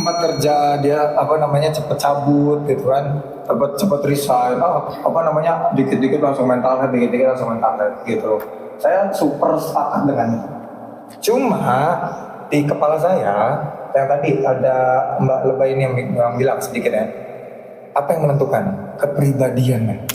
tempat kerja dia cepet cabut gitu kan, cepet resign, dikit-dikit langsung mental health, dikit-dikit langsung mental health gitu. Saya super sepakat dengan itu. Cuma di kepala saya yang tadi ada Mbak Lebay ini yang bilang sedikit ya, apa yang menentukan kepribadian men?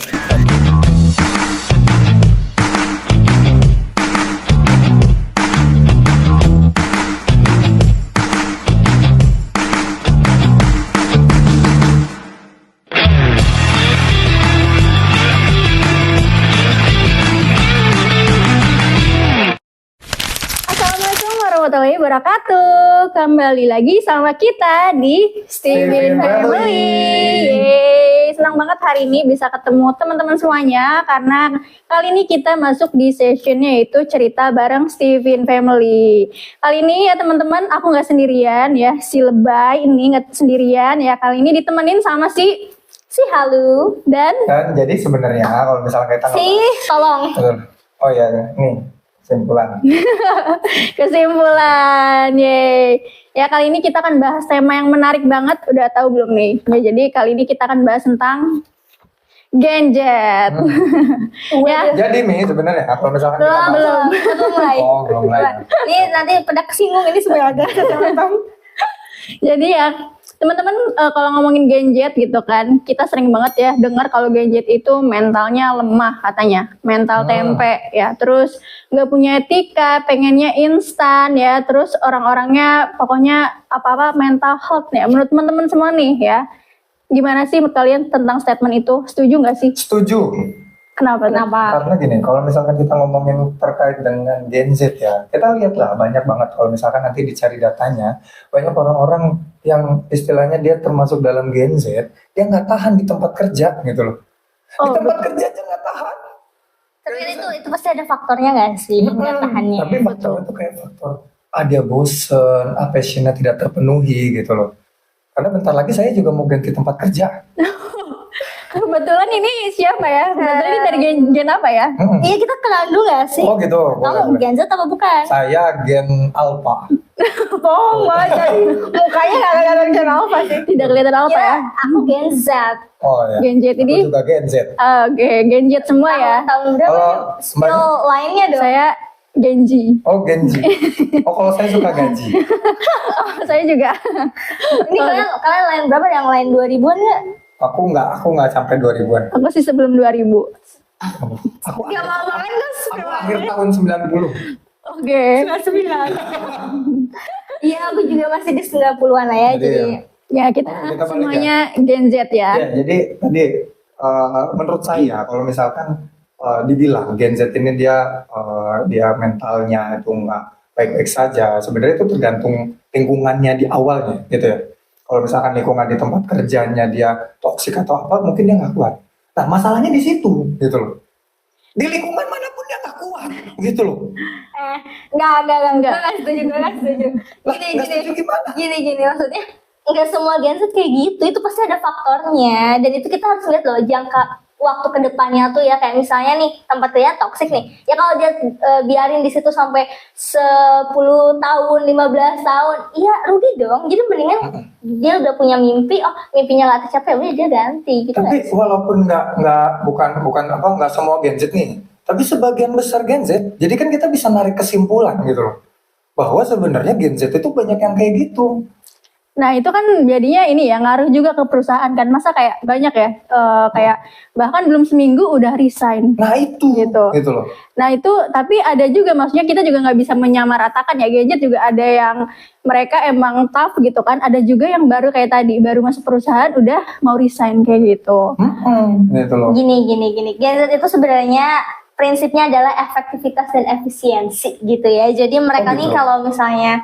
Assalamualaikum warahmatullahi wabarakatuh. Kembali lagi sama kita di Steven Family. Yeay, senang banget hari ini bisa ketemu teman-teman semuanya karena kali ini kita masuk di sessionnya yaitu cerita bareng Steven Family. Kali ini ya teman-teman, aku nggak sendirian ya, si Lebay ini nggak sendirian ya. Kali ini ditemenin sama si Halu dan Jadi sebenarnya kalau misalnya kita tolong. Oh ya, nih Kesimpulan, yeay. Ya kali ini kita akan bahas tema yang menarik banget, udah tahu belum nih? Ya, jadi kali ini kita akan bahas tentang gadget. Ya. Jadi nih sebenarnya kalau misalkan Belum mulai. Oh, belum mulai. Ini nanti pada kesinggung ini sebenarnya teman-teman. Jadi ya teman-teman kalau ngomongin gadget gitu kan, kita sering banget ya dengar kalau gadget itu mentalnya lemah katanya, mental tempe ya, terus nggak punya etika, pengennya instan ya, terus orang-orangnya pokoknya apa-apa mental health ya. Menurut teman-teman semua nih ya, gimana sih menurut kalian tentang statement itu? Setuju nggak sih? Setuju. Kenapa? Karena gini, kalau misalkan kita ngomongin terkait dengan Gen Z ya, kita lihatlah banyak banget kalau misalkan nanti dicari datanya, banyak orang-orang yang istilahnya dia termasuk dalam Gen Z, dia nggak tahan di tempat kerja gitu loh. Di tempat kerja aja nggak tahan. Tapi itu pasti ada faktornya nggak sih nggak tahannya? Tapi faktor itu kayak faktor, dia bosen, passionnya tidak terpenuhi gitu loh. Karena bentar lagi saya juga mau ganti tempat kerja. Kebetulan ini siapa ya? Kebetulan ini dari gen apa ya? Iya, kita kenal dulu gak sih? Oh gitu. Kamu Gen Z apa bukan? Saya Gen Alpha. Bohong banget. Mukanya gak kelihatan Gen Alpha sih. Tidak kelihatan Alpha ya? Aku Gen Z. Oh ya. Gen Z ini? Aku juga Gen Z. Oke, Gen Z semua ya. Tahun berapa? Skill lainnya dong. Saya Genji. Oh Genji. Oh kalau saya suka gaji. Saya juga. Ini kalian lain berapa? Yang lain 2000-an nggak? Aku nggak sampai 2000-an. Aku sih sebelum 2000. Aku Gak mau banget kan? akhir tahun 90. Oke. 99. Iya, aku juga masih di 90-an lah ya. Jadi Ya kita balik semuanya Gen Z ya. Ya, jadi tadi menurut saya kalau misalkan dibilang Gen Z ini dia mentalnya itu nggak baik-baik saja, sebenarnya itu tergantung lingkungannya di awalnya gitu ya. Kalau misalkan lingkungan di tempat kerjanya dia toksik atau apa, mungkin dia nggak kuat. Nah masalahnya di situ gitu loh. Di lingkungan manapun dia nggak kuat gitu loh. Enggak. Gue nggak setuju. Setuju gimana? Gini, maksudnya nggak semua Gen Z kayak gitu. Itu pasti ada faktornya. Dan itu kita harus lihat loh jangka waktu kedepannya tuh ya, kayak misalnya nih tempat kerja toksik nih ya, kalau dia biarin di situ sampai 10 tahun 15 tahun, iya rugi dong. Jadi mendingan dia udah punya mimpinya nggak tercapai, udah dia ganti gitu. Tapi walaupun nggak semua Gen Z nih, tapi sebagian besar Gen Z, jadi kan kita bisa narik kesimpulan gitu loh, bahwa sebenarnya Gen Z itu banyak yang kayak gitu. Nah itu kan jadinya ini ya ngaruh juga ke perusahaan kan, masa kayak banyak ya kayak bahkan belum seminggu udah resign. Nah itu gitu loh. Nah itu tapi ada juga, maksudnya kita juga nggak bisa menyamaratakan ya, gadget juga ada yang mereka emang tough gitu kan, ada juga yang baru kayak tadi baru masuk perusahaan udah mau resign kayak gitu. Gitu loh. Gini. Gen Z itu sebenarnya prinsipnya adalah efektivitas dan efisiensi gitu ya. Jadi mereka nih kalau misalnya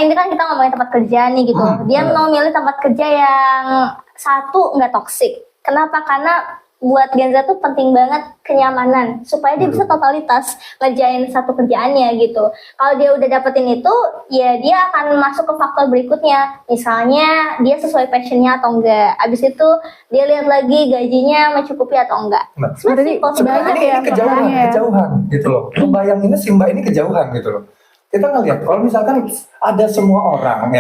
ini kan kita ngomongin tempat kerja nih gitu. Dia mau milih tempat kerja yang satu nggak toksik. Kenapa? Karena buat Gen Z tuh penting banget kenyamanan supaya dia bisa totalitas ngerjain satu kerjaannya gitu. Kalau dia udah dapetin itu, ya dia akan masuk ke faktor berikutnya. Misalnya dia sesuai passionnya atau enggak. Abis itu dia lihat lagi gajinya mencukupi atau enggak. Sebenarnya ini kejauhan gitu loh. Bayanginnya si Mbak ini kejauhan gitu loh. kita ngelihat kalau misalkan ada semua orang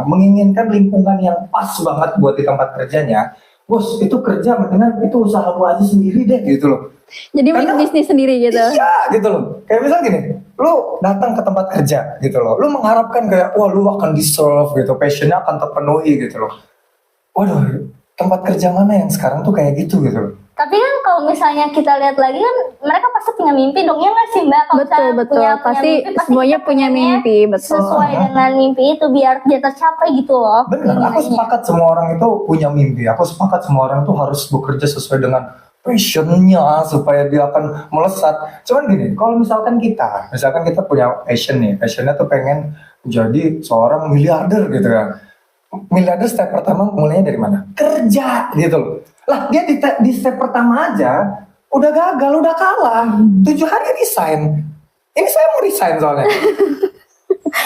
menginginkan lingkungan yang pas banget buat di tempat kerjanya, bos itu kerja mendingan itu usaha lu aja sendiri deh gitu loh. Jadi Karena- bisnis sendiri gitu. Iya gitu loh. Kayak misal gini, lu datang ke tempat kerja gitu loh, lu mengharapkan kayak wah lu akan di-serve gitu, passionnya akan terpenuhi gitu loh. Waduh, tempat kerja mana yang sekarang tuh kayak gitu gitu loh. Tapi kan kalau misalnya kita lihat lagi kan mereka pasti punya mimpi dong, ya nggak sih Mbak? Kalau Betul, misalnya betul. Pasti mimpi, semuanya kita punya pengennya mimpi, betul. Sesuai dengan mimpi itu biar dia tercapai gitu loh. Bener, aku keinginannya. sepakat semua orang itu punya mimpi. Aku sepakat semua orang tuh harus bekerja sesuai dengan passionnya supaya dia akan melesat. Cuman gini, kalau misalkan kita punya passion nih, passionnya tuh pengen jadi seorang miliarder gitu kan. Miliarder step pertama mulainya dari mana? Kerja gitu loh. Lah dia di step pertama aja udah gagal, udah kalah. 7 hari resign. Ini saya mau resign soalnya.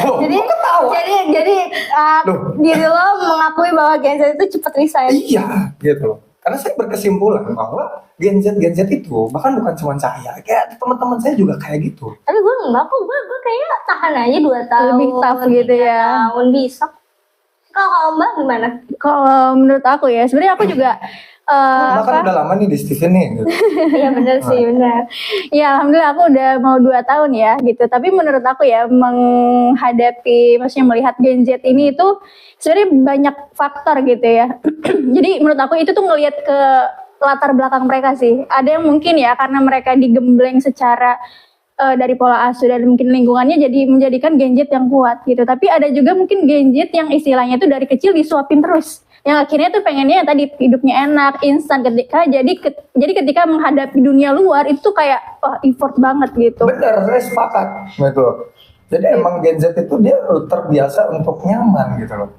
Oh, Jadi kok ketawa? jadi Loh. diri lo mengakui bahwa Gen Z itu cepat resign. Iya, gitu loh. Karena saya berkesimpulan bahwa Gen Z itu bahkan bukan cuma saya, kayak teman-teman saya juga kayak gitu. Tapi gue enggak kok, gue kayaknya tahan aja 2 tahun. Lebih tough gitu 3 ya. tahun bisa. Kalau Mbak gimana? Kalau menurut aku ya, sebenarnya aku juga Bahkan udah lama nih di Steven nih. Gitu. Iya benar sih, benar. ya alhamdulillah aku udah mau 2 tahun ya gitu. Tapi menurut aku ya maksudnya melihat Gen Z ini itu sebenarnya banyak faktor gitu ya. Jadi menurut aku itu tuh ngelihat ke latar belakang mereka sih. Ada yang mungkin ya karena mereka digembleng secara dari pola asuh dan mungkin lingkungannya jadi menjadikan Gen Z yang kuat gitu. Tapi ada juga mungkin Gen Z yang istilahnya tuh dari kecil disuapin terus. Yang akhirnya tuh pengennya tadi hidupnya enak, instan jadi ketika menghadapi dunia luar itu tuh kayak effort banget gitu. Bener, saya sepakat. Gitu. Jadi emang Gen Z itu dia terbiasa untuk nyaman gitu loh.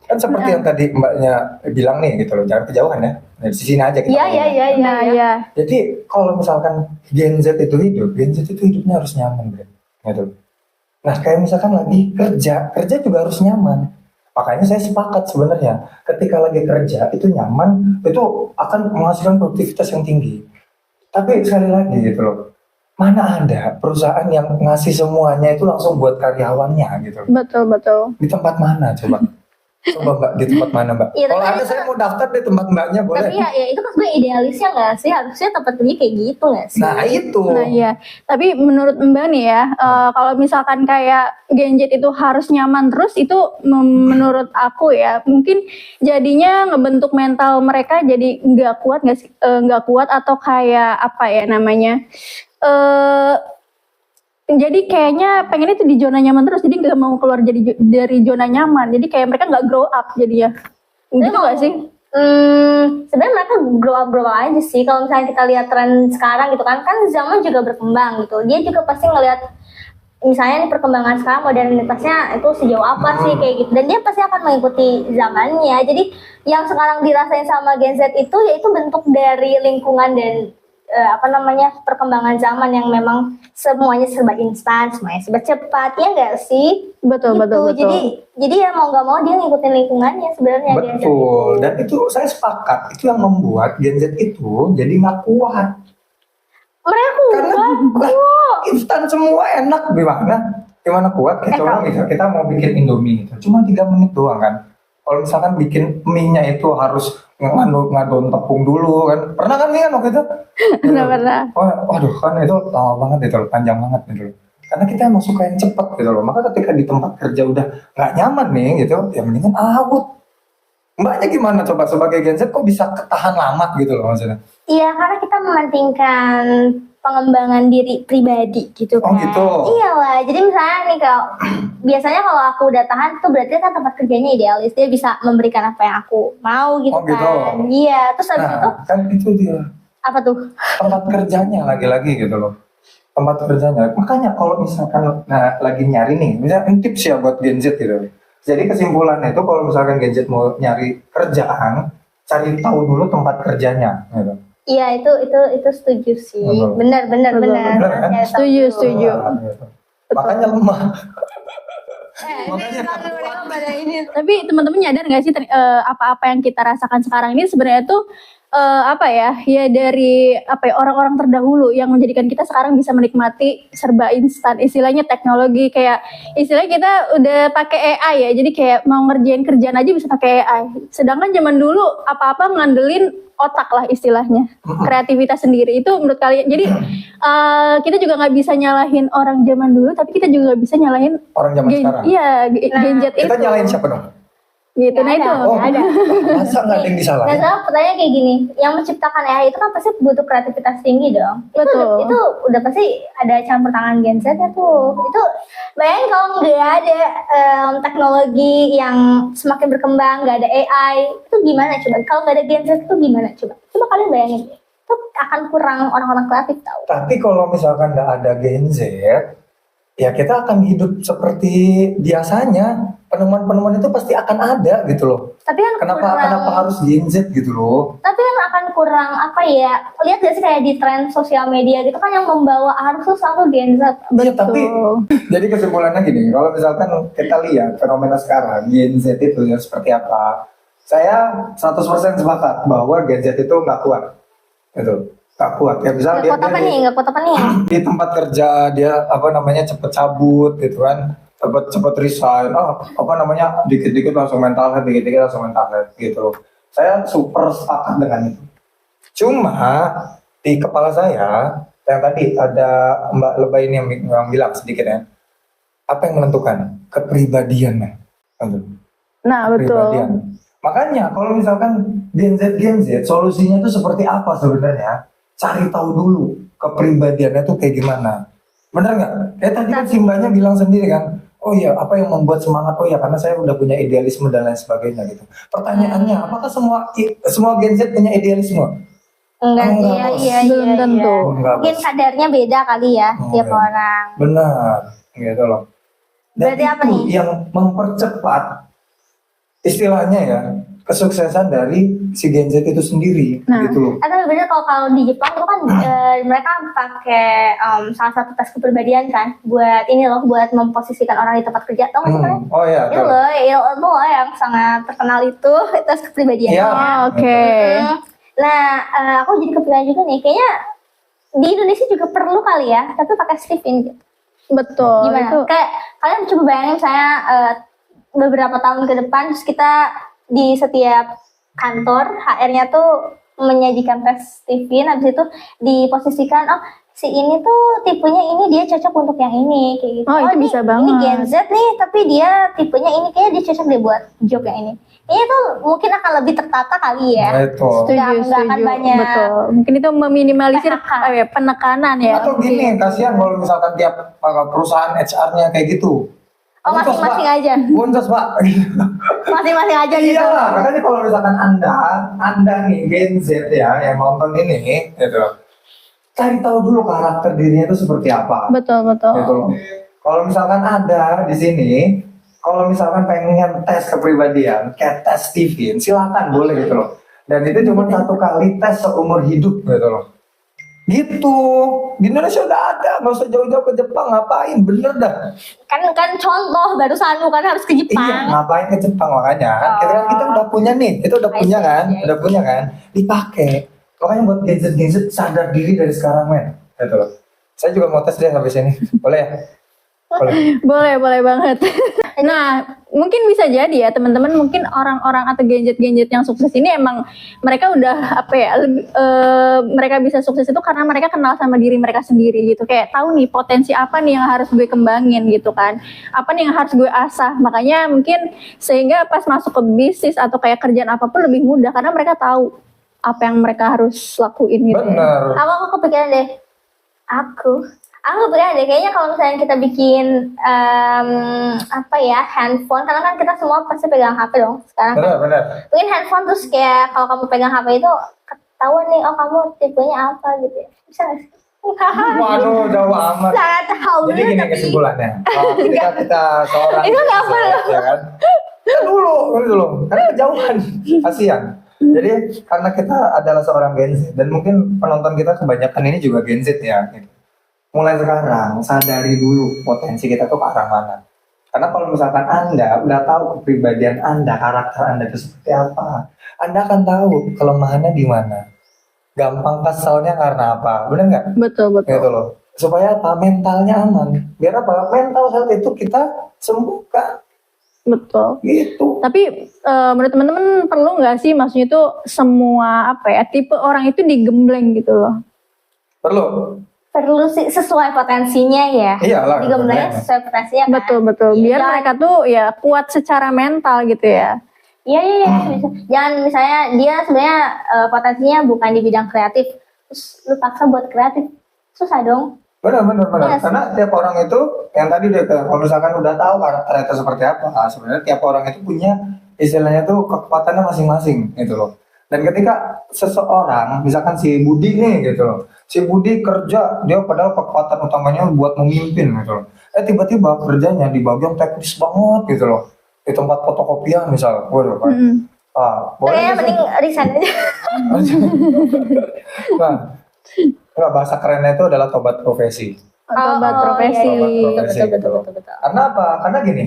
Kan seperti yang tadi mbaknya bilang nih gitu loh, jangan kejauhan ya. Dari sini aja kita. Iya, ngomongnya. iya, iya, Nah, iya. ya. Jadi kalau misalkan Gen Z itu hidupnya harus nyaman, Bre. Gitu. Nah, kayak misalkan lagi kerja juga harus nyaman. Makanya saya sepakat sebenarnya, ketika lagi kerja itu nyaman, itu akan menghasilkan produktivitas yang tinggi. Tapi sekali lagi gitu loh, mana ada perusahaan yang ngasih semuanya itu langsung buat karyawannya gitu. Betul. Di tempat mana coba? Coba Mbak, di tempat mana Mbak? Iya, Kalau tapi ada saya mau daftar di tempat Mbaknya boleh. Tapi ya itu kan sebenarnya idealisnya nggak sih? Harusnya tempat kerja kayak gitu nggak sih? Nah itu. Nah iya, tapi menurut Mbak nih ya, kalau misalkan kayak Gen Z itu harus nyaman terus, itu menurut aku ya, mungkin jadinya ngebentuk mental mereka jadi nggak kuat atau kayak apa ya namanya, jadi kayaknya pengennya tuh di zona nyaman terus, jadi nggak mau keluar dari zona nyaman, jadi kayak mereka nggak grow up jadinya, gitu nggak sih? Sebenarnya mereka grow up aja sih. Kalau misalnya kita lihat tren sekarang gitu kan zaman juga berkembang gitu. Dia juga pasti ngelihat misalnya nih perkembangan sekarang modernitasnya itu sejauh apa sih kayak gitu. Dan dia pasti akan mengikuti zamannya. Jadi yang sekarang dirasain sama Gen Z itu yaitu bentuk dari lingkungan dan perkembangan zaman yang memang semuanya serba instan, semuanya serba cepat, ya nggak sih? Betul. Jadi ya mau nggak mau dia ngikutin lingkungannya sebenarnya. Gen Z Betul, dan itu saya sepakat, itu yang membuat Gen Z itu jadi nggak kuat. Mereka Karena lah, instan semua enak, gimana kuat? Kayak coba kita mau bikin Indomie gitu, cuma 3 menit doang kan. Kalau misalkan bikin mie-nya itu harus ngadon tepung dulu kan, pernah kan nih kan waktu itu? Pernah. Waduh kan itu lama banget itu, panjang banget gitu. Karena kita emang suka yang cepet gitu loh. Maka ketika di tempat kerja udah nggak nyaman nih gitu, ya mendingan out. Mbaknya gimana coba sebagai Gen Z kok bisa ketahan lama gitu loh maksudnya? Iya, karena kita mementingkan pengembangan diri pribadi gitu kan. Oh gitu. Iyalah, jadi misalnya nih biasanya kalau aku udah tahan itu berarti kan tempat kerjanya idealis, dia bisa memberikan apa yang aku mau gitu, Oh, gitu. kan. Iya, terus habis itu Kan itu dia apa tuh? tempat kerjanya lagi-lagi gitu loh. Tempat kerjanya. Makanya kalau misalkan lagi nyari nih, misalnya tips ya buat Gen Z gitu. Jadi kesimpulannya itu kalau misalkan Gen Z mau nyari kerjaan, cari tahu dulu tempat kerjanya gitu. Iya, itu setuju sih. Benar. Benar, kan? Ya, Setuju. Nah, gitu. Makanya lemah. Tapi teman-teman nyadar nggak sih apa-apa yang kita rasakan sekarang ini sebenarnya tuh apa ya dari apa ya orang-orang terdahulu yang menjadikan kita sekarang bisa menikmati serba instan, istilahnya teknologi, kayak istilahnya kita udah pakai AI ya, jadi kayak mau ngerjain kerjaan aja bisa pakai AI, sedangkan zaman dulu apa-apa ngandelin otak lah istilahnya, kreativitas sendiri. Itu menurut kalian, jadi kita juga nggak bisa nyalahin orang zaman dulu, tapi kita juga nggak bisa nyalahin Orang zaman sekarang. iya gadget Kita itu nyalain siapa dong? gitu. Nah itu Oh, ada. masa nggak ada yang Dan disalahin? sekarang pertanyaan kayak gini, yang menciptakan AI itu kan pasti butuh kreativitas tinggi dong. Betul. Itu udah pasti ada campur tangan Gen Z ya tuh. Itu bayangin kalau nggak ada teknologi yang semakin berkembang, nggak ada AI, itu gimana coba? Kalau nggak ada Gen Z itu gimana coba? Coba kalian bayangin deh. Itu akan kurang orang-orang kreatif tau. Tapi kalau misalkan nggak ada Gen Z, ya kita akan hidup seperti biasanya. Penemuan-penemuan itu pasti akan ada gitu loh. Tapi kan Kenapa harus Gen Z gitu loh? Tapi kan akan kurang apa ya? Lihat gak sih kayak di tren sosial media gitu kan yang membawa arus tuh selalu Gen Z. Iya, tapi jadi kesimpulannya gini, kalau misalkan kita lihat fenomena sekarang Gen Z itu ya seperti apa, saya 100% sepakat bahwa Gen Z itu nggak kuat, gitu, nggak kuat. Ya misal Nggak kuat apa nih? Nggak kuat apa nih? di tempat kerja dia cepet cabut gitu kan, cepet resign, dikit-dikit langsung mental health, dikit-dikit langsung mental health gitu. Saya super sepakat dengan itu. Cuma di kepala saya yang tadi ada Mbak Lebay ini yang bilang sedikit ya, apa yang menentukan kepribadian ya? nah betul. Kepribadian. Makanya kalau misalkan Gen Z solusinya itu seperti apa sebenarnya? Cari tahu dulu kepribadiannya tuh kayak gimana. Bener nggak? Tadi kan si Mbaknya bilang sendiri kan, oh iya, apa yang membuat semangat? Oh iya, karena saya udah punya idealisme dan lain sebagainya gitu. Pertanyaannya, apakah semua Gen Z punya idealisme? Enggak, Bos. Belum tentu. Enggak, Mungkin Bos. kadarnya beda kali ya tiap Iya. orang. Benar, gitu loh. Dan Berarti apa itu nih? yang mempercepat istilahnya ya kesuksesan dari si Gen Z itu sendiri, Nah. gitu loh. Tapi bener kalau di Jepang itu kan mereka pakai salah satu tes kepribadian kan buat ini loh, buat memposisikan orang di tempat kerja. Tau nggak sih kalian? Oh iya, Itu tahu. loh, itu loh yang sangat terkenal itu tes kepribadian. Iya. Oke. Nah, aku jadi kepikiran juga nih, kayaknya di Indonesia juga perlu kali ya, tapi pakai Steven gitu. Betul. Gimana? Itu Kayak kalian coba bayangin saya beberapa tahun ke depan, terus kita di setiap kantor HR-nya tuh menyajikan tes Steven, habis itu diposisikan, oh si ini tuh tipenya ini, dia cocok untuk yang ini kayak gitu. Oh, itu ini, bisa Ini banget. Gen Z nih, tapi dia tipenya ini, kayaknya dia cocok deh buat job yang ini. Ini tuh mungkin akan lebih tertata kali ya. Betul. Nggak akan banyak. Betul. Mungkin itu meminimalisir PHK. penekanan ya. Atau gini, kasihan kalau misalkan tiap perusahaan HR-nya kayak gitu. Oh, masing-masing aja. Boncos, Pak. Masing-masing aja gitu. Iya lah, makanya kalau misalkan Anda nih Gen Z ya yang nonton ini, gitu. Cari tahu dulu karakter dirinya itu seperti apa. Betul, betul. Gitu loh. Kalau misalkan ada di sini, kalau misalkan pengen tes kepribadian, kayak tes Steven, silakan boleh gitu loh. Dan itu cuma satu kali tes seumur hidup gitu loh. Gitu, di Indonesia udah ada, nggak usah jauh-jauh ke Jepang, ngapain? Bener dah. Kan contoh baru sanu kan harus ke Iya, Jepang. ngapain ke Jepang makanya? Kita udah punya nih, itu udah punya kan, udah punya kan, dipakai. Makanya buat gadget sadar diri dari sekarang men, gitu loh. Saya juga mau tes deh habis ini, boleh ya? Boleh. Boleh banget. Nah, mungkin bisa jadi ya teman-teman, mungkin orang-orang atau gadget-gadget yang sukses ini emang mereka udah mereka bisa sukses itu karena mereka kenal sama diri mereka sendiri gitu. Kayak tahu nih potensi apa nih yang harus gue kembangin gitu kan. Apa nih yang harus gue asah. Makanya mungkin sehingga pas masuk ke bisnis atau kayak kerjaan apapun lebih mudah karena mereka tahu apa yang mereka harus lakuin gitu. Bener. Aku kepikiran deh. Aku kepikiran deh, kayaknya kalau misalnya kita bikin handphone, karena kan kita semua pasti pegang HP dong sekarang. Bener. Bikin handphone terus kayak kalau kamu pegang HP itu ketahuan nih, oh kamu tipenya apa gitu ya. Bisa nggak sih? Waduh, jauh amat. Sangat tahu. Jadi gini kesimpulannya, ketika kita seorang Itu nggak perlu. ya kan? Kita dulu, karena kejauhan, kasihan. Jadi karena kita adalah seorang Gen Z dan mungkin penonton kita kebanyakan ini juga Gen Z ya. Gitu. Mulai sekarang sadari dulu potensi kita tuh ke arah mana. Karena kalau misalkan Anda udah tahu kepribadian Anda, karakter Anda itu seperti apa, Anda akan tahu kelemahannya di mana. Gampang keselnya karena apa, benar nggak? Betul, betul. Gitu loh. Supaya apa? Mentalnya aman. Biar apa? Mental health itu kita sembuhkan. Betul. Gitu. Tapi menurut teman-teman perlu nggak sih, maksudnya itu semua apa ya, tipe orang itu digembleng gitu loh? Perlu sih sesuai potensinya ya. Iyalah. Digembleng sesuai potensinya kan. Betul. Biar Iya. mereka tuh ya kuat secara mental gitu ya. Iya, bisa. Jangan misalnya dia sebenarnya potensinya bukan di bidang kreatif, terus lu paksa buat kreatif, susah dong. Benar. Yes. Karena tiap orang itu yang tadi udah kalau misalkan udah tahu karakter itu seperti apa, sebenarnya tiap orang itu punya istilahnya tuh kekuatannya masing-masing gitu loh. Dan ketika seseorang, misalkan si Budi nih gitu loh, si Budi kerja dia padahal kekuatan utamanya buat memimpin gitu loh. Tiba-tiba kerjanya di bagian teknis banget gitu loh. Di tempat fotokopian misal, waduh kan. Boleh Kayaknya nggak sih? mending resign aja. Nah, enggak, bahasa kerennya itu adalah tobat profesi. Tobat profesi. Tobat profesi, Betul. Karena apa? Karena gini,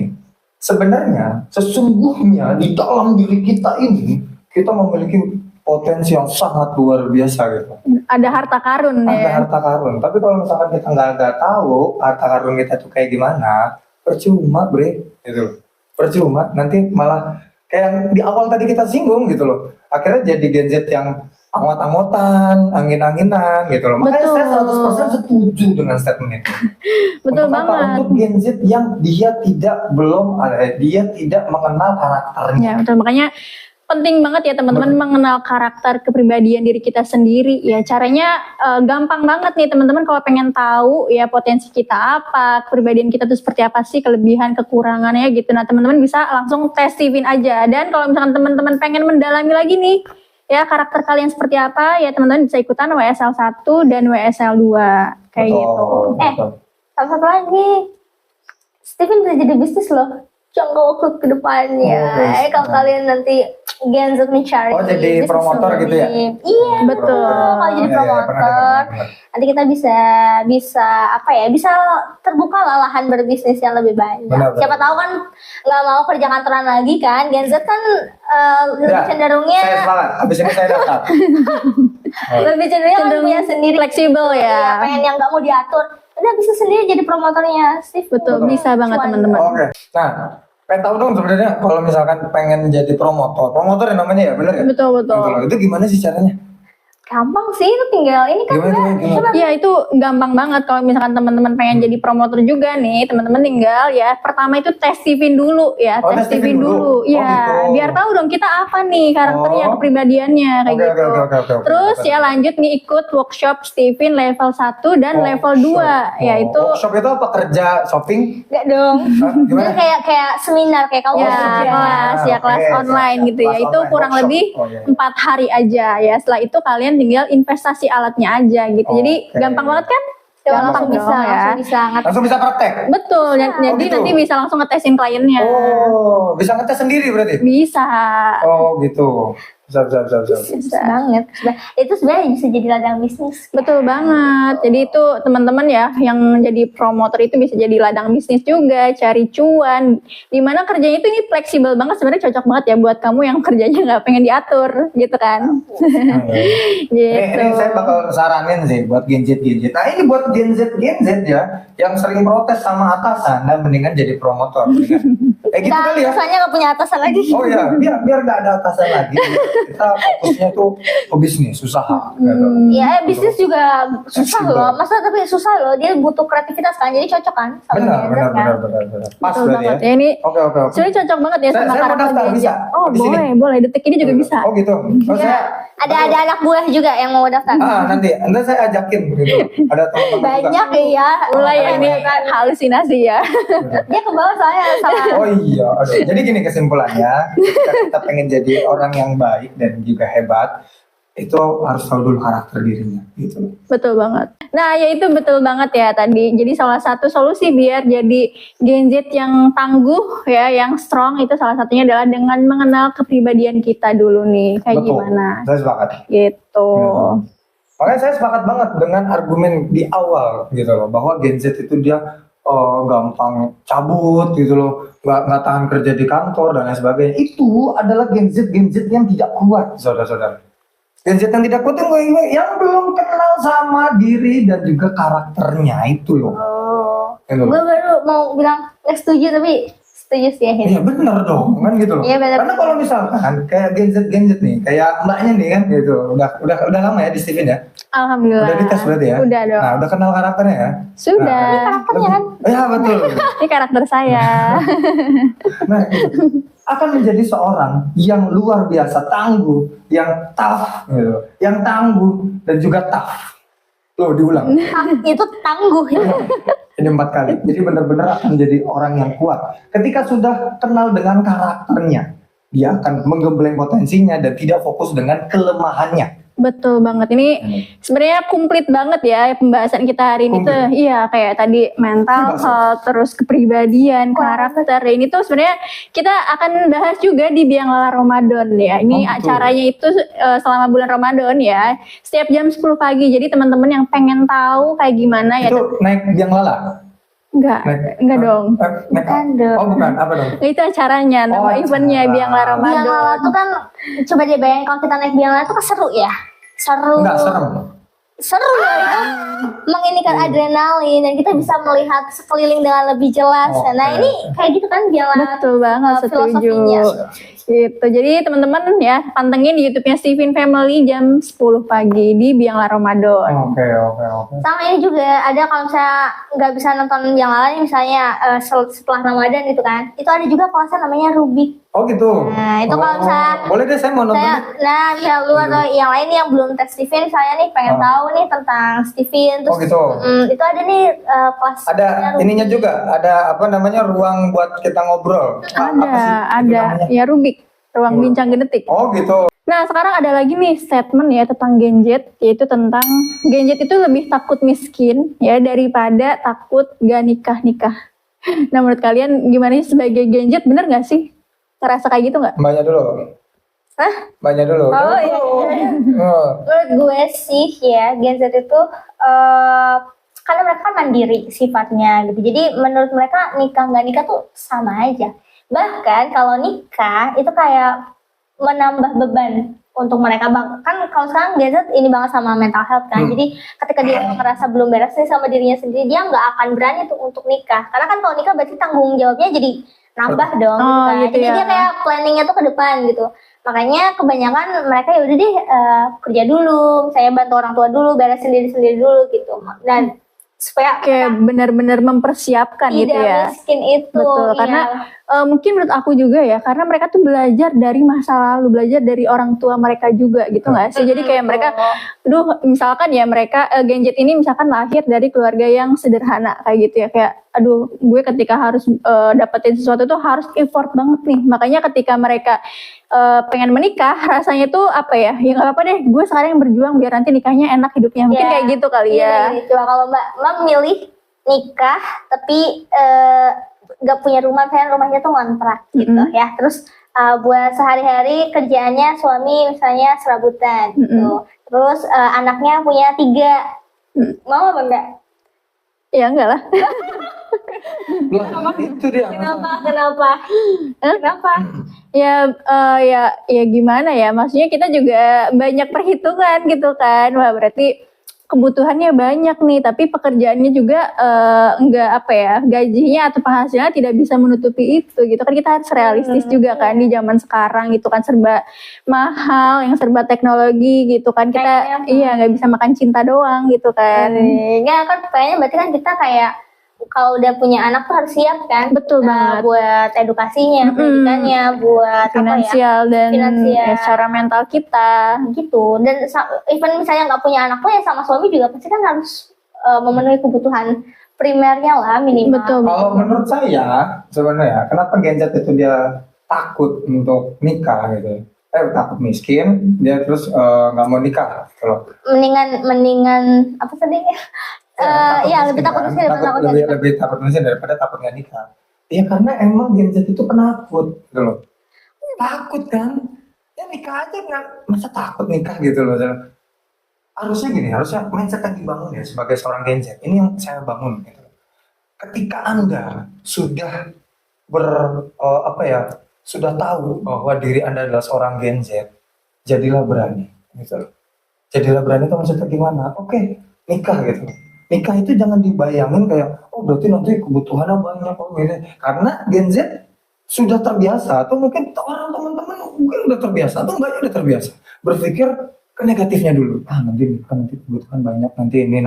sebenarnya sesungguhnya di dalam diri kita ini kita memiliki potensi yang sangat luar biasa gitu. Ada harta karun Ada ya. harta karun. Tapi kalau misalkan kita nggak tahu harta karun kita tuh kayak gimana, percuma bre, gitu loh. Percuma. Nanti malah kayak yang di awal tadi kita singgung gitu loh. Akhirnya jadi Gen Z yang anggot-anggotan, angin-anginan gitu loh. Makanya saya 100% setuju dengan statement itu. Betul Untuk apa? banget. Untuk Gen Z yang dia tidak mengenal karakternya. Ya, betul. Makanya penting banget ya teman-teman mengenal karakter kepribadian diri kita sendiri ya. Caranya gampang banget nih teman-teman kalau pengen tahu ya potensi kita apa, kepribadian kita tuh seperti apa sih, kelebihan, kekurangannya gitu. Nah, teman-teman bisa langsung tes Steven aja. Dan kalau misalkan teman-teman pengen mendalami lagi nih ya karakter kalian seperti apa, ya teman-teman bisa ikutan WSL 1 dan WSL 2 kayak gitu. Betul. Sama satu lagi, Steven bisa jadi bisnis loh. Jangka waktu ke depannya. Oh, Kalau kalian nanti Gen Z mencari Oh, jadi bisnis promotor gitu ya? Iya, Betul. Kalau jadi Iya, promotor, benar. nanti kita bisa apa ya? Bisa terbuka lah lahan berbisnis yang lebih banyak. Benar. Siapa tahu kan nggak mau kerja kantoran lagi kan? Gen Z kan lebih Ya, cenderungnya saya semangat. Habis ini saya daftar. lebih cenderungnya kan punya sendiri. Fleksibel ya. Pengen yang nggak mau diatur. Udah bisa sendiri jadi promotornya, Steve. Betul, bisa banget Cuan. teman-teman. Oke. Nah, pengen tahu dong sebenarnya kalau misalkan pengen jadi promotor yang namanya ya, bener ya? Betul. Gitu loh. Itu gimana sih caranya? Gampang sih, itu tinggal ini kan Gimana? Ya itu gampang banget kalau misalkan teman-teman pengen jadi promotor juga nih, teman-teman tinggal ya pertama itu tes Steven dulu ya, Oh, tes tes Steven Steven dulu. dulu. Ya, gitu. biar tahu dong kita apa nih karakternya, Oh. kepribadiannya kayak Oke, gitu. oke. Terus ya lanjut nih ikut workshop Steven level 1 dan level 2 yaitu workshop itu apa? Kerja shopping? Enggak dong. Hah, Itu gimana? kayak seminar kayak kamu ya kelas ya kelas Oke, online siap. gitu ya. Kelas Itu online, kurang workshop. lebih Oh, iya. 4 hari aja ya. Setelah itu kalian tinggal investasi alatnya aja gitu. Jadi Oke. gampang banget kan? langsung bisa, dong ya. langsung bisa Langsung bisa praktek? Betul, jadi gitu. nanti bisa langsung ngetesin kliennya. Oh, bisa ngetes sendiri berarti? Bisa. Oh, gitu. Bisa. Bisa banget. Itu sebenarnya bisa jadi ladang bisnis. Betul banget. Jadi itu teman-teman ya yang jadi promotor itu bisa jadi ladang bisnis juga, cari cuan. Dimana kerjanya itu ini fleksibel banget, sebenarnya cocok banget ya buat kamu yang kerjanya nggak pengen diatur, gitu kan? Gitu. Ini saya bakal saranin sih buat Gen Z. Nah ini buat Gen Z ya, yang sering protes sama atasan dan mendingan jadi promotor. Mendingan. Gitu Kita kali ya. misalnya nggak punya atasan lagi. Oh iya, biar nggak ada atasan lagi. Kita fokusnya tuh ke bisnis, usaha. Gitu. Ya bisnis juga susah Fleksibel. loh. Masa tapi susah loh. Dia butuh kreativitas kan. Jadi cocok kan sama Gen Z kan. Benar. Pas Betul berarti ya. banget ya. Ini Oke. sebenarnya cocok banget ya Saya sama mau karakter daftar, Gen Z. bisa? Oh Habis ini? boleh. Detik ini juga bisa. Oh gitu. Oh, saya Ada anak buah juga yang mau daftar. nanti saya ajakin gitu. Ada teman-teman Banyak juga. ya. Mulai ya ini halusinasi ya. Dia ke bawah saya sama. Oh iya, aduh. Jadi gini kesimpulannya, ketika kita pengen jadi orang yang baik dan juga hebat, itu harus tahu dulu karakter dirinya, gitu. Betul banget. Nah, ya itu betul banget ya tadi. Jadi salah satu solusi biar jadi Gen Z yang tangguh ya, yang strong itu salah satunya adalah dengan mengenal kepribadian kita dulu nih. Kayak Betul. gimana? Saya sepakat. Gitu. Makanya saya sepakat banget dengan argumen di awal gitu loh, bahwa Gen Z itu dia gampang cabut gitu loh, nggak tahan kerja di kantor dan lain sebagainya. Itu adalah Gen Z yang tidak kuat, saudara-saudara. Gen Z yang tidak kuat yang belum kenal sama diri dan juga karakternya itu loh. Gitu loh. Gue baru mau bilang nggak setuju tapi setuju sih ya. Iya bener dong kan gitu loh. Iya, bener. Karena kalau misalkan kayak Gen Z nih, kayak mbaknya nih kan gitu, udah lama ya di Steven ya. Alhamdulillah. Udah dites berarti ya. Udah dong. Nah udah kenal karakternya ya. Sudah. Ini karakternya kan. Iya betul. Ini karakter saya. Nah gitu. Akan menjadi seorang yang luar biasa tangguh, yang tough gitu, yang tangguh dan juga tough. Loh diulang. Itu tangguh. Ini 4 kali. Jadi benar-benar akan menjadi orang yang kuat. Ketika sudah kenal dengan karakternya, dia akan menggembleng potensinya dan tidak fokus dengan kelemahannya. Betul banget. Ini sebenarnya komplit banget ya pembahasan kita hari ini tuh. Iya, kayak tadi mental health, terus kepribadian, karakter. Ini tuh sebenarnya kita akan bahas juga di Biang Lala Ramadan ya. Ini acaranya itu selama bulan Ramadan ya. Setiap jam 10 pagi. Jadi teman-teman yang pengen tahu kayak gimana ya. Itu naik Biang Lala? Enggak dong. Bukan dong. Oh bukan, apa dong? Itu acaranya, nama eventnya Biang Lala Ramadan. Biang Lala tuh kan, coba deh bayangin kalau kita naik Biang Lala tuh kan seru ya. Seru. Enggak, serem. Seru ya itu menginikan adrenalin dan kita bisa melihat sekeliling dengan lebih jelas. Nah ini kayak gitu kan Biang Lala. Betul banget, setuju. filosofinya. Gitu. Jadi teman-teman ya pantengin di YouTube-nya Steven Family jam 10 pagi di Biang Lala Ramadan. Oke. Sama ini juga ada kalau misalnya nggak bisa nonton Biang Lala nih, misalnya setelah Ramadan gitu kan, itu ada juga kelasnya namanya Rubik. Oh gitu. Nah itu kalau misalnya boleh deh saya mau nonton. nah ya lu atau yang lain yang belum tes Steven, saya nih pengen tahu nih tentang Steven, terus gitu. Itu ada nih kelas. Ada ininya juga, ada apa namanya ruang buat kita ngobrol. Ada ya Rubik, ruang bincang genetik. Oh gitu. Nah sekarang ada lagi nih statement ya tentang Gen Z, yaitu tentang Gen Z itu lebih takut miskin ya daripada takut gak nikah. Nah menurut kalian gimana sih sebagai Gen Z, bener gak sih? Ngerasa kayak gitu gak? Mbaknya dulu. Hah? Mbaknya dulu. Oh iya. Menurut gue sih ya Gen Z itu karena mereka kan mandiri sifatnya gitu. Jadi menurut mereka nikah nggak nikah tuh sama aja. Bahkan kalau nikah itu kayak menambah beban untuk mereka. Kan kalau sekarang Gen Z ini banget sama mental health kan. Jadi ketika dia merasa belum beres nih sama dirinya sendiri, dia nggak akan berani tuh untuk nikah. Karena kan kalau nikah berarti tanggung jawabnya jadi nambah dong gitu kan. Gitu Jadi ya. dia kayak planningnya tuh ke depan gitu. Makanya kebanyakan mereka ya udah deh kerja dulu, saya bantu orang tua dulu, beres sendiri dulu gitu. Dan supaya Kayak benar-benar mempersiapkan gitu tidak ya. miskin itu. Betul, karena mungkin menurut aku juga ya, karena mereka tuh belajar dari masa lalu, belajar dari orang tua mereka juga gitu nggak sih? Jadi kayak mereka, misalkan ya mereka Gen Z ini misalkan lahir dari keluarga yang sederhana kayak gitu ya, kayak gue ketika harus dapetin sesuatu tuh harus effort banget nih. Makanya ketika mereka pengen menikah, rasanya tuh apa ya nggak apa-apa deh, gue sekarang yang berjuang biar nanti nikahnya enak hidupnya. Mungkin kayak gitu kali ya. Iya, coba kalau Mbak milih nikah tapi gak punya rumah, misalnya rumahnya tuh ngontrak gitu ya. Terus buat sehari-hari kerjaannya suami misalnya serabutan gitu. Terus anaknya punya 3. Mau apa enggak? Ya enggak lah. Itu dia. Kenapa? Ya gimana ya, maksudnya kita juga banyak perhitungan gitu kan. Wah berarti kebutuhannya banyak nih, tapi pekerjaannya juga enggak apa ya, gajinya atau penghasilannya tidak bisa menutupi itu gitu kan. Kita harus realistis juga kan di zaman sekarang gitu kan, serba mahal, yang serba teknologi gitu kan. Kita nggak bisa makan cinta doang gitu kan. Enggak kan, kayaknya berarti kan kita kayak kalau udah punya anak tuh harus siap kan. Betul banget. Buat edukasinya, pendidikannya, buat finansial dan ya, secara mental kita gitu. Dan even misalnya nggak punya anak pun ya sama suami juga pasti kan harus memenuhi kebutuhan primernya lah minimal. Betul. Kalau menurut saya sebenarnya kenapa Gen Z itu dia takut untuk nikah gitu, takut miskin, dia terus nggak mau nikah kalau mendingan apa tadi? Lebih takut miskin daripada takut lebih takut miskin daripada takut nggak nikah. Ya karena emang Gen Z itu penakut gitu loh. Takut kan? Ya nikah aja nggak, masa takut nikah gitu loh. Harusnya mindset yang dibangun ya sebagai seorang Gen Z. Ini yang saya bangun gitu. ketika Anda sudah sudah tahu bahwa diri Anda adalah seorang Gen Z, jadilah berani gitu loh. Jadilah berani itu maksudnya gimana? Oke, nikah gitu. Nikah itu jangan dibayangin kayak, oh berarti nanti kebutuhannya banyak, oh gini. Karena Gen Z sudah terbiasa, atau mungkin orang teman-teman mungkin udah terbiasa, atau enggaknya udah terbiasa berpikir ke negatifnya dulu. Nanti nikah, nanti kebutuhan banyak, nanti ini.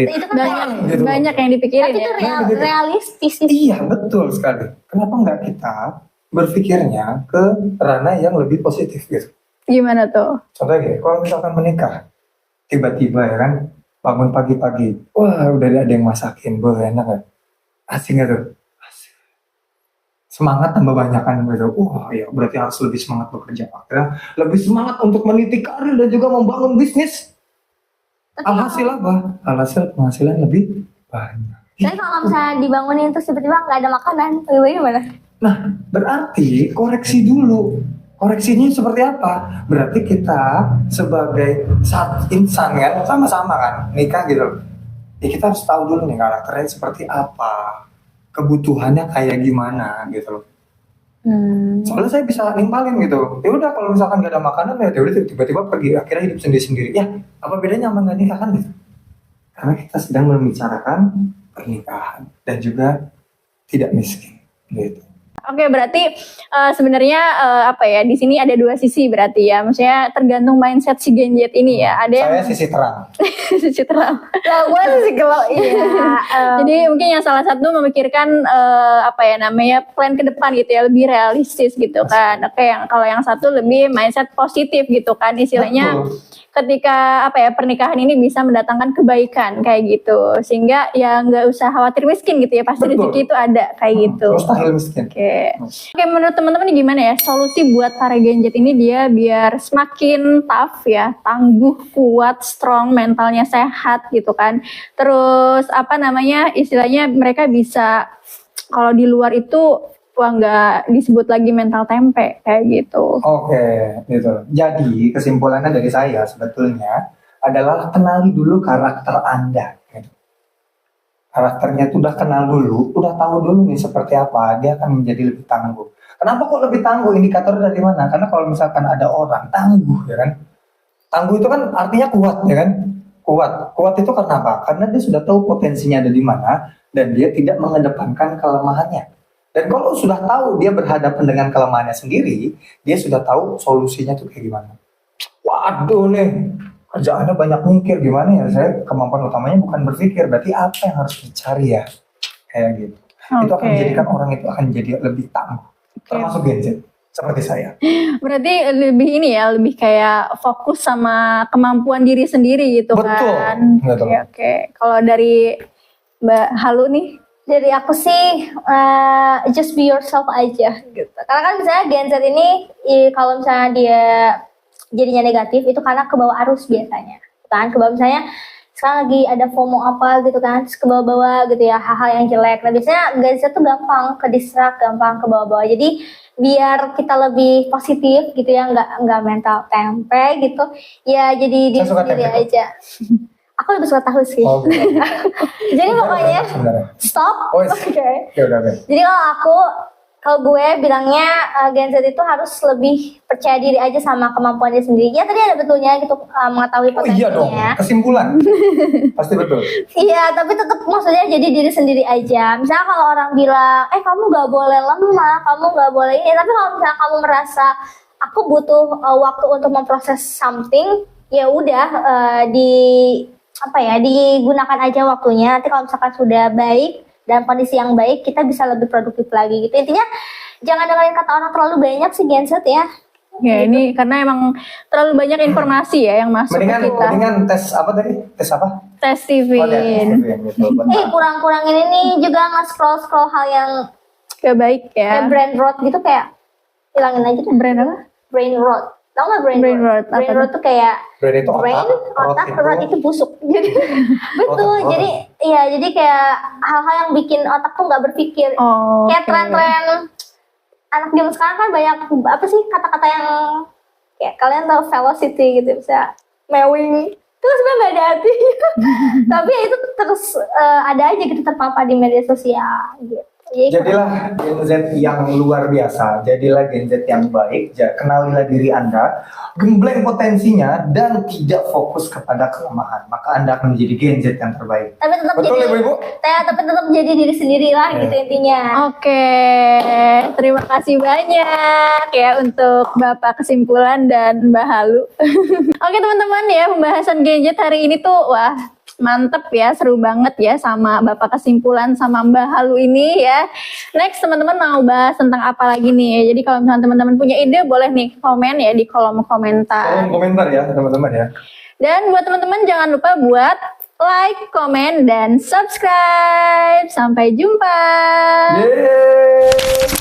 Itu kan Gitu. Banyak yang dipikirin tapi itu ya. realistis sih. Iya, betul sekali. Kenapa enggak kita berpikirnya ke ranah yang lebih positif gitu? Gimana tuh? Contohnya gini, kalau misalkan menikah, tiba-tiba ya kan, bangun pagi-pagi, wah udah ada yang masakin, enak kan? Asing gak tuh? Asik. Semangat tambah banyak kan gitu. Wah ya berarti harus lebih semangat bekerja. Akhirnya lebih semangat untuk meniti karir dan juga membangun bisnis. Alhasil apa? Alhasil penghasilan lebih banyak. Tapi kalau misalnya dibangunin terus tiba-tiba nggak ada makanan, gimana? Nah, berarti koreksi dulu. Koreksinya seperti apa? Berarti kita sebagai insan kan, sama-sama kan, nikah gitu. Ya kita harus tahu dulu nih karakternya seperti apa, kebutuhannya kayak gimana gitu loh. Soalnya saya bisa nimpalin gitu. Ya udah kalau misalkan gak ada makanan ya udah tiba-tiba pergi akhirnya hidup sendiri-sendiri. Ya apa bedanya sama nggak nikah kan gitu? Karena kita sedang membicarakan pernikahan dan juga tidak miskin gitu. Oke, berarti sebenarnya di sini ada dua sisi berarti ya. Maksudnya tergantung mindset si Gen Z ini ya. Ada yang Saya sisi terang. sisi terang. Lah gue sih gelap Jadi mungkin yang salah satu memikirkan plan ke depan gitu ya, lebih realistis gitu kan. Oke, kalau yang satu lebih mindset positif gitu kan, istilahnya. Betul. Ketika pernikahan ini bisa mendatangkan kebaikan kayak gitu, sehingga ya nggak usah khawatir miskin gitu ya, pasti Betul. rezeki itu ada kayak gitu. Mustahil miskin. Oke, menurut teman-teman nih gimana ya solusi buat para Gen Z ini dia biar semakin tough ya, tangguh, kuat, strong, mentalnya sehat gitu kan. Terus istilahnya mereka bisa kalau di luar itu nggak disebut lagi mental tempe kayak gitu. Oke, gitu. Jadi kesimpulannya dari saya sebetulnya adalah kenali dulu karakter Anda. Gitu. Karakternya itu udah kenal dulu, udah tahu dulu nih seperti apa, dia akan menjadi lebih tangguh. Kenapa kok lebih tangguh? Indikatornya dari mana? Karena kalau misalkan ada orang tangguh, ya kan? Tangguh itu kan artinya kuat, ya kan? Kuat itu karena apa? Karena dia sudah tahu potensinya ada di mana dan dia tidak mengedepankan kelemahannya. Dan kalau sudah tahu dia berhadapan dengan kelemahannya sendiri, dia sudah tahu solusinya tuh kayak gimana. Waduh nih, kerjaannya banyak mikir gimana ya? Saya kemampuan utamanya bukan berpikir, berarti apa yang harus dicari ya? Kayak gitu. Itu akan menjadikan orang itu akan jadi lebih tangguh. Termasuk Gen Z, seperti saya. Berarti lebih kayak fokus sama kemampuan diri sendiri gitu. Betul. Kan. Betul. Oke. Kalau dari Mbak Halu nih? Dari aku sih just be yourself aja gitu. Karena kan misalnya Gen Z ini kalau misalnya dia jadinya negatif itu karena kebawa arus biasanya. Kan kebawa misalnya sekarang lagi ada FOMO apa gitu kan, terus kebawa-bawa gitu ya hal-hal yang jelek. Nah biasanya Gen Z tuh gampang ke distract, gampang ke bawah-bawah. Jadi biar kita lebih positif gitu ya, nggak mental tempe gitu. Ya jadi diri sendiri aja. Aku lebih suka tahu sih. Oh, jadi pokoknya stop. Oke. Jadi kalau gue bilangnya Gen Z itu harus lebih percaya diri aja sama kemampuan dia sendiri. Ya tadi ada betulnya gitu mengetahui potensinya. Iya dong. Kesimpulan. Pasti betul. Iya, tapi tetap maksudnya jadi diri sendiri aja. Misalnya kalau orang bilang, kamu nggak boleh lemah, kamu nggak boleh ini. Tapi kalau misalnya kamu merasa aku butuh waktu untuk memproses something, ya udah digunakan aja waktunya. Nanti kalau misalkan sudah baik dan kondisi yang baik, kita bisa lebih produktif lagi gitu. Intinya jangan dengerin kata orang terlalu banyak sih Gen Z ya. Ya gitu. Ini karena emang terlalu banyak informasi ya yang masuk ke kita. Mendingan tes apa tadi? Tes apa? Tes TV. Kurang-kurangin ini juga nge-scroll hal yang gak baik ya. Kayak brain rot gitu, kayak hilangin aja deh. Brain apa? Brain rot. Tau gak brain rot? Brain rot tuh kayak otak, rot itu busuk. Jadi betul. Jadi kayak hal-hal yang bikin otak tuh nggak berpikir. Kayak tren-tren anak zaman sekarang kan banyak apa sih kata-kata yang kayak kalian tahu velocity gitu, bisa mewing. Terus sebenarnya nggak ada artinya. Tapi ya itu terus ada aja gitu terpapar di media sosial gitu. Ya, Jadilah Gen Z yang luar biasa, jadilah Gen Z yang baik, kenalilah diri Anda, gembleng potensinya, dan tidak fokus kepada kelemahan. Maka Anda akan menjadi Gen Z yang terbaik. tapi tetap Betul jadi ya, Ibu? tapi tetap jadi diri sendiri lah gitu intinya. Oke, terima kasih banyak ya untuk Bapak kesimpulan dan Mbak Halu. Oke teman-teman ya, pembahasan Gen Z hari ini tuh wah mantep ya, seru banget ya sama Bapak kesimpulan sama Mbak Halu ini ya. Next teman-teman mau bahas tentang apa lagi nih? Jadi kalau misalnya teman-teman punya ide boleh nih komen ya di kolom komentar. Kolom komentar ya teman-teman ya. Dan buat teman-teman jangan lupa buat like, komen, dan subscribe. Sampai jumpa. Yeay.